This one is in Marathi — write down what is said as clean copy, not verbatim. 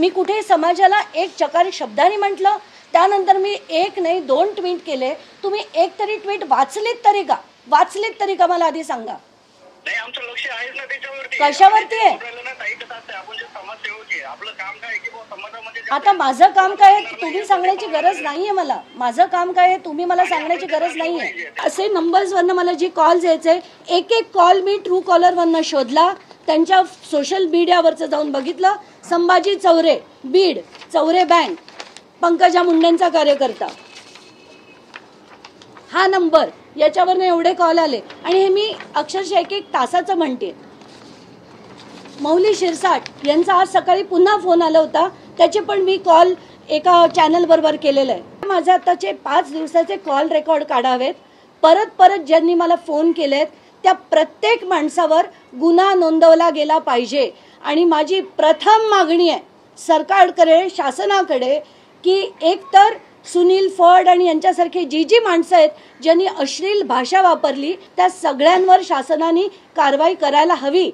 मी कुठे समाजाला एक चकारी शब्दाने म्हटलं? त्यानंतर मी एक नाही 2 ट्विट केले. तुम्ही एक तरी ट्विट वाचलेत तरी का मला आधी सांगा. नाही, आमचं लक्ष आहेच ना त्याच्यावरती. कशावरती आहे? आपण जे समाजसेवक आहे, आपलं काम काय आहे की समाजामध्ये. आता माझं काम काय आहे तुम्ही सांगण्याची गरज नाहीये मला. माझं काम काय आहे तुम्ही मला सांगण्याची गरज नाहीये. असे नंबर्सवरनं मला जे कॉल्स यायचे, एक कॉल मी ट्रू कॉलरवरनं शोधला, त्यांच्या सोशल मीडियावरचं जाऊन बघितलं. संभाजी चौरे, बीड, चौरे बँक, पंकजा मुंडेंचा कार्यकर्ता, हा नंबर, याच्यावरनं एवढे कॉल आले. आणि हे मी अक्षरशः एक तासाचं म्हणते. मौली शिरसाट यांचा आज सकाळी पुन्हा फोन आला होता, त्याचे पण मी कॉल एका चॅनल बरोबर केलेलं आहे. माझे आताचे 5 दिवसाचे कॉल रेकॉर्ड काढावेत. परत ज्यांनी मला फोन केलेत त्या प्रत्येक माणसावर गुन्हा नोंदवला गेला पाहिजे. आणि माझी प्रथम मागणी आहे सरकारकडे, शासनाकडे, की एकतर सुनील फड आणि यांच्यासारखे जी माणसं आहेत ज्यांनी अश्लील भाषा वापरली त्या सगळ्यांवर शासनाने कारवाई करायला हवी.